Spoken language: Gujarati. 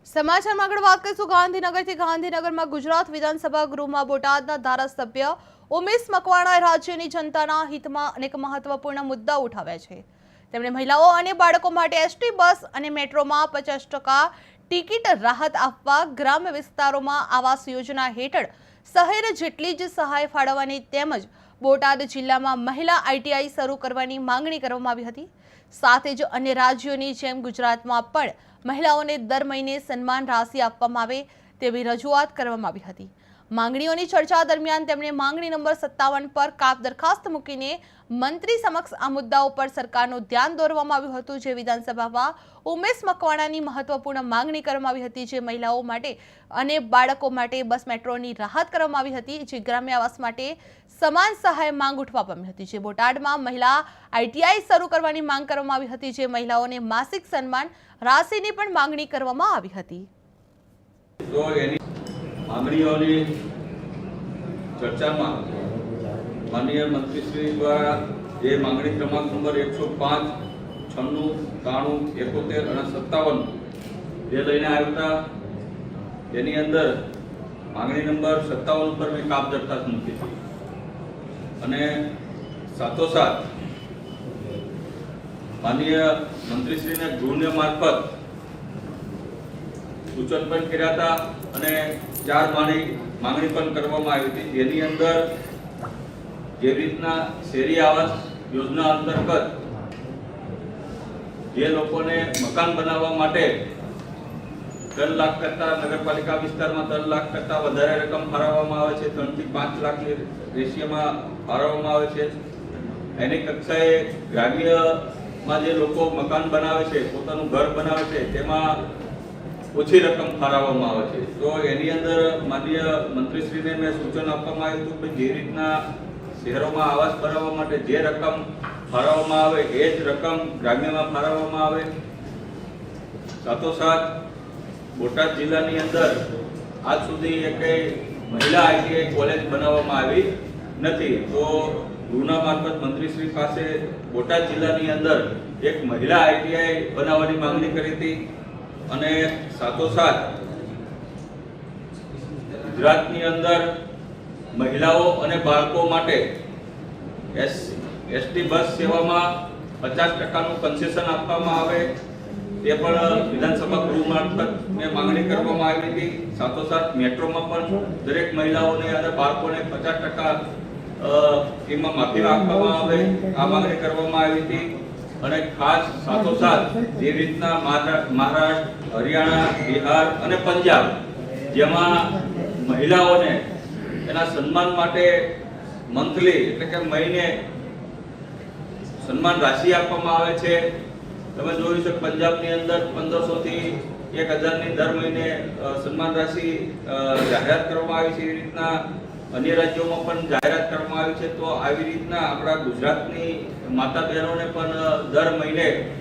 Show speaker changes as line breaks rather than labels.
સમાચારમાં આગળ વાત કરીશું ગાંધીનગરથી। ગાંધીનગરમાં ગુજરાત વિધાનસભા ગૃહમાં બોટાદના ધારાસભ્ય ઉમેશ મકવાણાએ રાજ્યની જનતાના હિતમાં અનેક મહત્વપૂર્ણ મુદ્દાઓ ઉઠાવ્યા છે। તેમણે મહિલાઓ અને બાળકો માટે એસટી બસ અને મેટ્રોમાં 50% ટિકિટ રાહત આપવા, ગ્રામ્ય વિસ્તારોમાં આવાસ યોજના હેઠળ શહેર જેટલી જ સહાય ફાળવવાની તેમજ બોટાદ જિલ્લામાં મહિલા આઈટીઆઈ શરૂ કરવાની માંગણી કરવામાં આવી હતી। સાથે જ અન્ય રાજ્યોની જેમ ગુજરાતમાં પણ મહિલાઓને દર મહિને સન્માન રાશિ આપવામાં આવે તેવી રજૂઆત કરવામાં આવી હતી। માંગણીઓની ચર્ચા દરમિયાન તેમણે માંગણી નંબર 57 પર કાપ દરખાસ્ત મૂકીને મંત્રી સમક્ષ આ મુદ્દાઓ પર સરકારનું ધ્યાન દોરવામાં આવ્યું હતું। જે વિધાનસભામાં ઉમેશ મકવાણાની મહત્વપૂર્ણ માંગણી કરવામાં આવી હતી, જે મહિલાઓ માટે અને બાળકો માટે બસ મેટ્રોની રાહત કરવામાં આવી હતી, જે ગ્રામ્ય આવાસ માટે સમાન સહાય માંગ ઉઠવા પામી હતી, જે બોટાદમાં મહિલા આઈટીઆઈ શરૂ કરવાની માંગ કરવામાં આવી હતી, જે મહિલાઓને માસિક સન્માન રાશિની પણ માંગણી કરવામાં આવી હતી।
તો એની માંગણીઓની ચર્ચામાં માનનીય મંત્રીશ્રી દ્વારા જે માંગણી ક્રમાંક નંબર 105, 96, 93, 71 અને 57 જે લઈને આવ્યા હતા, એની અંદર માંગણી નંબર 57 ઉપર મેં કાપ દરખાસ્ત મૂકી હતી અને સાથોસાથ માનનીય મંત્રીશ્રીને ગૃહને મારફત સૂચન પણ કર્યા હતા અને 4 માંગણી પણ કરવામાં આવી હતી, જેની અંદર જે રીતના શહેરી આવાસ યોજના અંતર્ગત જે લોકોને મકાન બનાવવા માટે 3 લાખ કરતા નગરપાલિકા વિસ્તારમાં 3 લાખ કરતા વધારે રકમ ફાળવવામાં આવે છે, 3 થી 5 લાખની રેશિયોમાં ફાળવવામાં આવે છે। એની કક્ષાએ ગ્રામ્યમાં જે લોકો મકાન બનાવે છે, પોતાનું ઘર બનાવે છે, તેમાં ઓછી રકમ ફાળવવામાં આવે છે। તો એની અંદર માનનીય મંત્રીશ્રીને મેં સૂચન આપવામાં આવ્યું હતું કે જે રીતના શહેરોમાં આવાસ બનાવવા માટે જે રકમ ફાળવવામાં આવે એ જ રકમ ગ્રામ્યમાં ફાળવવામાં આવે। સાથોસાથ બોટાદ જિલ્લાની અંદર આજ સુધી એકેય મહિલા આઈટીઆઈ કોલેજ બનાવવામાં આવી નથી। તો ગૃહના મારફત મંત્રીશ્રી પાસે બોટાદ જિલ્લાની અંદર એક મહિલા આઈટીઆઈ બનાવવાની માંગણી કરી હતી અને સાથોસાથ ગુજરાતની અંદર મહિલાઓ અને બાળકો માટે એસટી બસ સેવામાં 50%નું કન્સેશન આપવામાં આવે તે પણ વિધાનસભા ગૃહ મારફત મેં માંગણી કરવામાં આવી હતી। સાથોસાથ મેટ્રોમાં પણ દરેક મહિલાઓને અને બાળકોને 50% એમાં માફી આપવામાં આવે આ માંગણી કરવામાં આવી હતી। અને ખાસ સાથોસાથ જે રીતના મહારાષ્ટ્ર, હરિયાણા, બિહાર અને પંજાબ જેમાં મહિલાઓને એના સન્માન માટે મંથલી એટલે કે મહિને સન્માન રાશિ આપવામાં આવે છે। તમે જોયું છે પંજાબની અંદર 1500 થી 1000ની દર મહિને સન્માન રાશિ જાહેરાત કરવામાં આવી છે। એ રીતના અન્ય રાજ્યોમાં પણ જાહેરાત કરવામાં આવી છે। તો આવી રીતના આપણા ગુજરાતની માતા બહેનોને પણ દર મહિને